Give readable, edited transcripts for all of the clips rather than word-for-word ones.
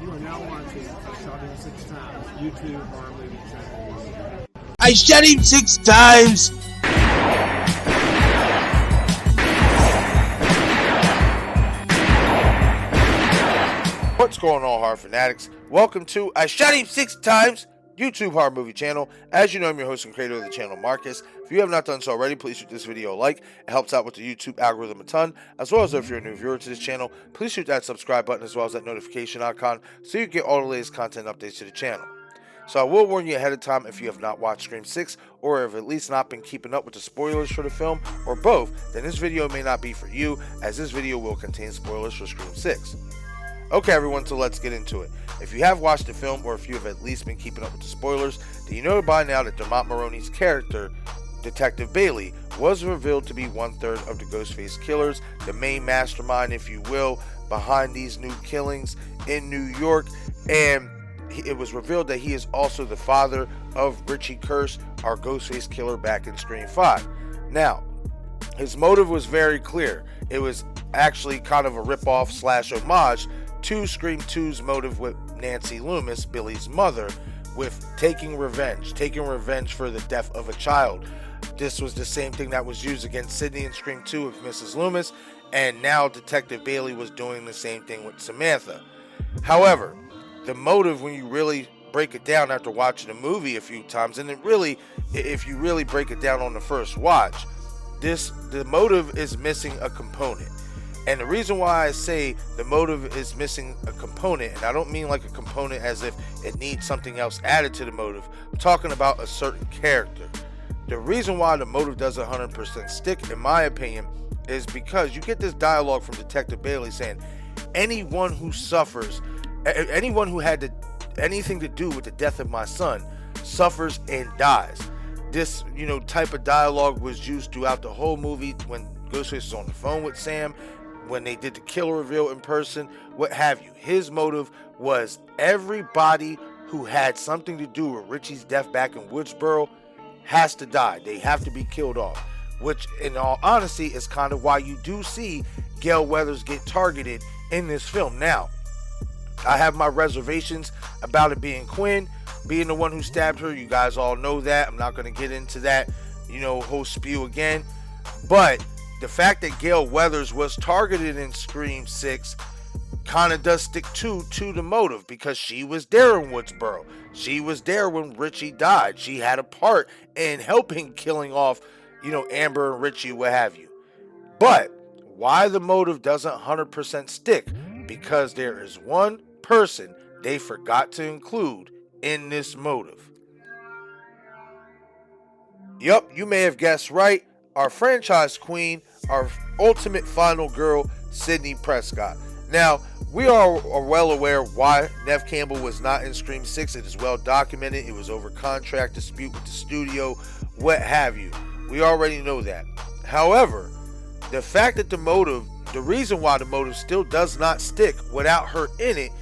You are now watching I Shot Him 6 Times YouTube horror movie channel. I shot him 6 times! What's going on, horror fanatics? Welcome to I Shot Him 6 Times YouTube horror movie channel. As you know, I'm your host and creator of the channel, Marcus. If you have not done so already, please shoot this video a like. It helps out with the YouTube algorithm a ton. As well as if you're a new viewer to this channel, please shoot that subscribe button as well as that notification icon so you get all the latest content updates to the channel. So I will warn you ahead of time if you have not watched Scream 6 or have at least not been keeping up with the spoilers for the film, or both, then this video may not be for you, as this video will contain spoilers for Scream 6. Okay everyone, so let's get into it. If you have watched the film, or if you have at least been keeping up with the spoilers, then you know by now that Dermotmulroney's character, Detective Bailey, was revealed to be 1/3 of the Ghostface killers, the main mastermind, if you will, behind these new killings in New York, and it was revealed that he is also the father of Richie Curse, our Ghostface killer back in Scream 5. Now, his motive was very clear. It was actually kind of a ripoff / homage to Scream 2's motive with Nancy Loomis, Billy's mother, with taking revenge for the death of a child. This was the same thing that was used against Sidney in Scream 2 with Mrs. Loomis, and now Detective Bailey was doing the same thing with Samantha. However, the motive, when you really break it down after watching the movie a few times, and if you really break it down on the first watch, the motive is missing a component. And the reason why I say the motive is missing a component, and I don't mean like a component as if it needs something else added to the motive, I'm talking about a certain character. The reason why the motive doesn't 100% stick, in my opinion, is because you get this dialogue from Detective Bailey saying, anyone who had anything to do with the death of my son suffers and dies. This, type of dialogue was used throughout the whole movie when Ghostface was on the phone with Sam, when they did the killer reveal in person, what have you. His motive was everybody who had something to do with Richie's death back in Woodsboro has to die. They have to be killed off, which in all honesty is kind of why you do see Gale Weathers get targeted in this film. Now, I have my reservations about it being Quinn, being the one who stabbed her. You guys all know that. I'm not going to get into that, whole spew again. But the fact that Gale Weathers was targeted in Scream 6 kind of does stick to the motive, because she was there in Woodsboro. She was there when Richie died. She had a part in helping killing off, Amber and Richie, what have you. But why the motive doesn't 100% stick? Because there is one person they forgot to include in this motive. Yup, you may have guessed right. Our franchise queen, our ultimate final girl, Sidney Prescott. Now, we are well aware why Neve Campbell was not in Scream 6. It is well documented. It was over contract dispute with the studio, what have you. We already know that. However, the fact that the reason why the motive still does not stick without her in it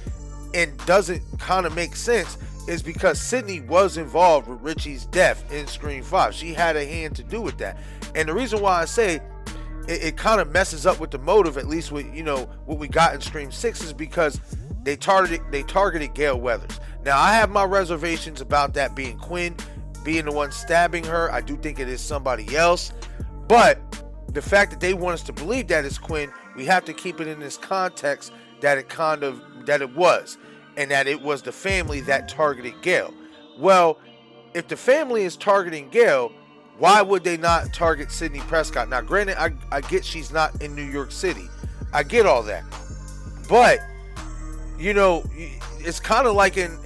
and doesn't kind of make sense is because Sidney was involved with Richie's death in Scream 5. She had a hand to do with that. And the reason why I say it kind of messes up with the motive, at least with, what we got in Scream 6, is because they targeted Gale Weathers. Now, I have my reservations about that being Quinn, being the one stabbing her. I do think it is somebody else. But the fact that they want us to believe that it's Quinn, we have to keep it in this context that it was, and that it was the family that targeted Gale. Well, if the family is targeting Gale, why would they not target Sidney Prescott? Now, granted, I get she's not in New York City. I get all that. But, it's kind of like in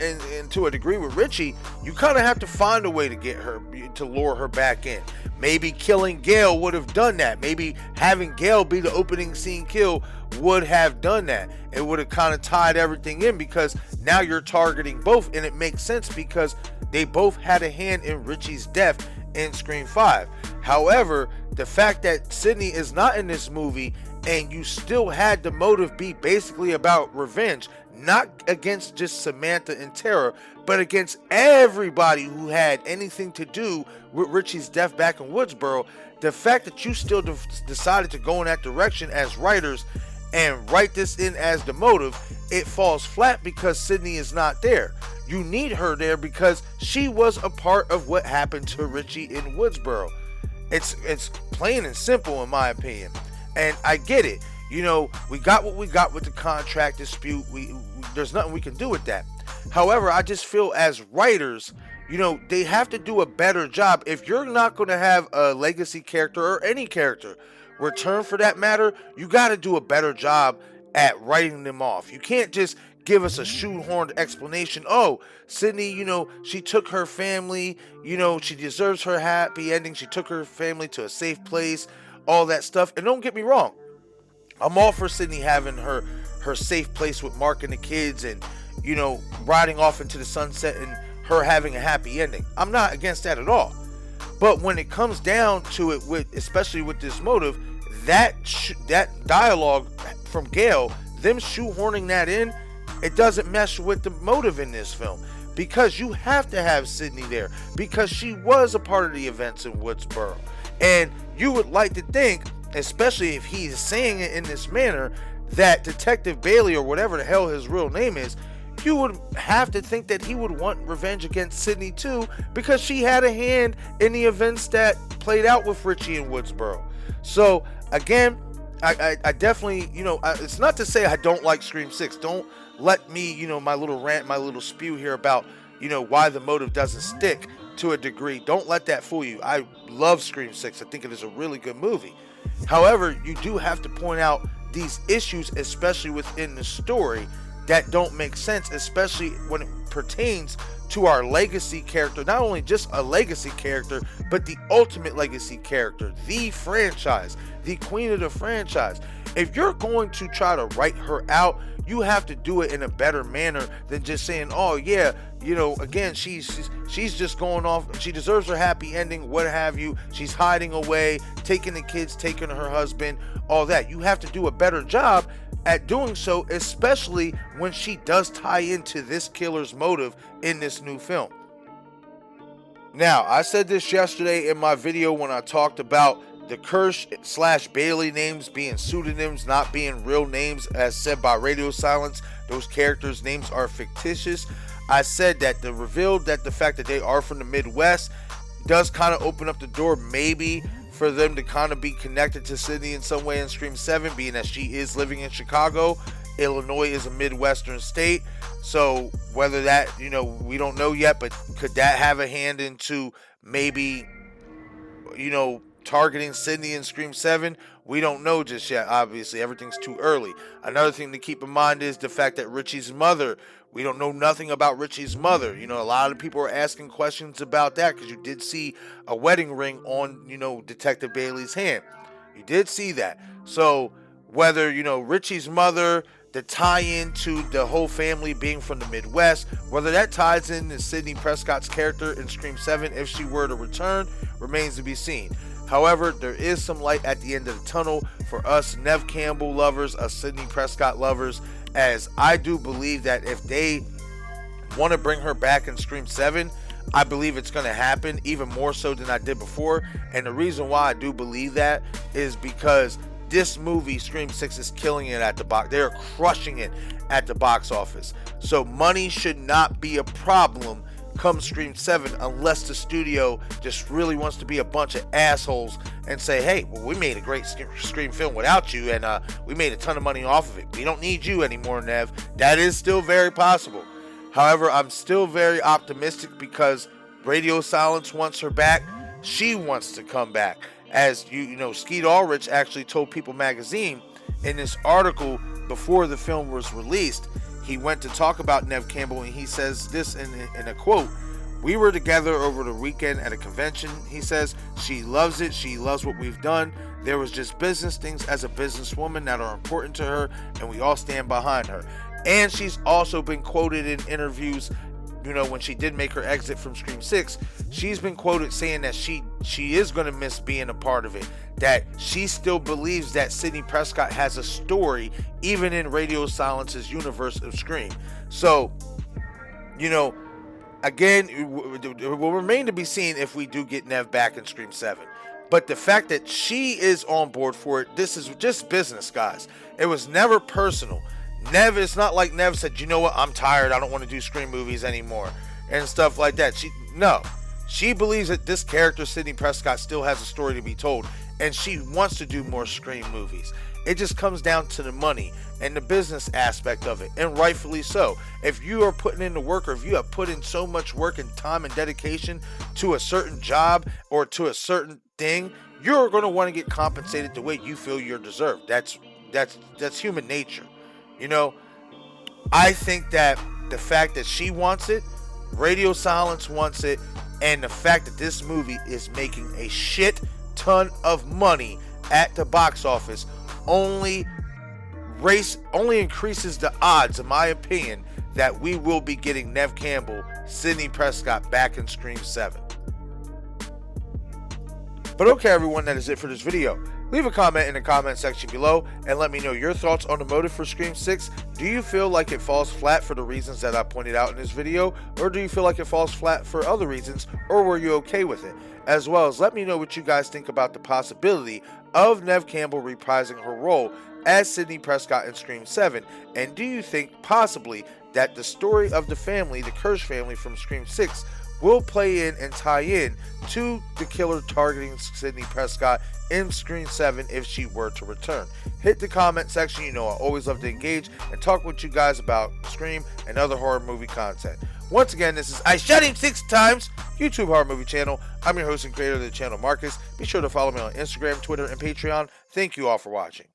to a degree with Richie, you kind of have to find a way to get her, to lure her back in. Maybe killing Gale would have done that. Maybe having Gale be the opening scene kill would have done that. It would have kind of tied everything in, because now you're targeting both, and it makes sense because they both had a hand in Richie's death in Scream 5. However, the fact that Sidney is not in this movie and you still had the motive be basically about revenge, not against just Samantha and Tara, but against everybody who had anything to do with Richie's death back in Woodsboro, the fact that you still decided to go in that direction as writers and write this in as the motive, it falls flat because Sidney is not there. You need her there because she was a part of what happened to Richie in Woodsboro. It's plain and simple in my opinion. And I get it. You know, we got what we got with the contract dispute. There's nothing we can do with that. However, I just feel as writers, you know, they have to do a better job. If you're not going to have a legacy character or any character return for that matter, you got to do a better job at writing them off. You can't just give us a shoehorned explanation. Oh, Sidney, you know, she took her family, you know, she deserves her happy ending. She took her family to a safe place, all that stuff. And don't get me wrong, I'm all for Sidney having her safe place with Mark and the kids and, you know, riding off into the sunset and her having a happy ending. I'm not against that at all. But when it comes down to it, especially with this motive, that dialogue from Gail, them shoehorning that in, it doesn't mesh with the motive in this film. Because you have to have Sidney there. Because she was a part of the events in Woodsboro. And you would like to think, especially if he's saying it in this manner, that Detective Bailey, or whatever the hell his real name is, you would have to think that he would want revenge against Sidney too, because she had a hand in the events that played out with Richie in Woodsboro. So again, I definitely, you know, it's not to say I don't like Scream 6. Don't let me, you know, my little rant, my little spew here about, you know, why the motive doesn't stick to a degree. Don't let that fool you. I love Scream 6. I think it is a really good movie. However, you do have to point out these issues, especially within the story, that don't make sense, especially when it pertains to our legacy character. Not only just a legacy character, but the ultimate legacy character, the franchise, the queen of the franchise. If you're going to try to write her out, you have to do it in a better manner than just saying, oh yeah, you know, again, she's just going off, she deserves her happy ending, what have you, she's hiding away, taking the kids, taking her husband, all that. You have to do a better job at doing so, especially when she does tie into this killer's motive in this new film. Now, I said this yesterday in my video when I talked about the Kirsch/Bailey names being pseudonyms, not being real names, as said by Radio Silence. Those characters' names are fictitious. I said that the revealed that the fact that they are from the Midwest does kind of open up the door maybe for them to kind of be connected to Sidney in some way in Scream 7, being that she is living in Chicago. Illinois is a Midwestern state. So whether that, you know, we don't know yet, but could that have a hand into maybe, you know, targeting Sidney in Scream 7? We don't know just yet. Obviously, everything's too early. Another thing to keep in mind is the fact that Richie's mother, we don't know nothing about Richie's mother. You know, a lot of people are asking questions about that because you did see a wedding ring on, you know, Detective Bailey's hand. You did see that. So whether, you know, Richie's mother, the tie-in to the whole family being from the Midwest, whether that ties in to Sidney Prescott's character in Scream 7 if she were to return, remains to be seen. However, there is some light at the end of the tunnel for us Neve Campbell lovers, us Sidney Prescott lovers, as I do believe that if they want to bring her back in Scream 7, I believe it's going to happen, even more so than I did before. And the reason why I do believe that is because this movie, Scream 6, is killing it at the box. They're crushing it at the box office. So money should not be a problem come Scream 7, unless the studio just really wants to be a bunch of assholes and say, hey, well, we made a great Scream film without you, and we made a ton of money off of it. We don't need you anymore, Neve. That is still very possible. However, I'm still very optimistic because Radio Silence wants her back. She wants to come back. As you know, Skeet Ulrich actually told People Magazine in this article before the film was released, he went to talk about Neve Campbell, and he says this in a quote: "We were together over the weekend at a convention." He says, "She loves it. She loves what we've done. There was just business things as a businesswoman that are important to her, and we all stand behind her." And she's also been quoted in interviews, you know, when she did make her exit from Scream 6, she's been quoted saying that she is going to miss being a part of it, that she still believes that Sidney Prescott has a story even in Radio Silence's universe of Scream. So, you know, again, it will remain to be seen if we do get Neve back in Scream 7. But the fact that she is on board for it, this is just business, guys. It was never personal. Nev, it's not like Nev said, you know what, I'm tired, I don't want to do Scream movies anymore, and stuff like that. She believes that this character, Sidney Prescott, still has a story to be told, and she wants to do more Scream movies. It just comes down to the money and the business aspect of it, and rightfully so. If you are putting in the work, or if you have put in so much work and time and dedication to a certain job or to a certain thing, you're going to want to get compensated the way you feel you're deserved. That's human nature. You know, I think that the fact that she wants it, Radio Silence wants it, and the fact that this movie is making a shit ton of money at the box office only increases the odds, in my opinion, that we will be getting Neve Campbell, Sidney Prescott back in Scream 7. But okay, everyone, that is it for this video. Leave a comment in the comment section below and let me know your thoughts on the motive for Scream 6. Do you feel like it falls flat for the reasons that I pointed out in this video, or do you feel like it falls flat for other reasons, or were you okay with it? As well as let me know what you guys think about the possibility of Neve Campbell reprising her role as Sidney Prescott in Scream 7, and do you think possibly that the story of the family, the Kirsch family from Scream 6, will play in and tie in to the killer targeting Sidney Prescott in Scream 7 if she were to return? Hit the comment section. You know I always love to engage and talk with you guys about Scream and other horror movie content. Once again, this is I Shot Him 6 Times YouTube horror movie channel. I'm your host and creator of the channel, Marcus. Be sure to follow me on Instagram, Twitter, and Patreon. Thank you all for watching.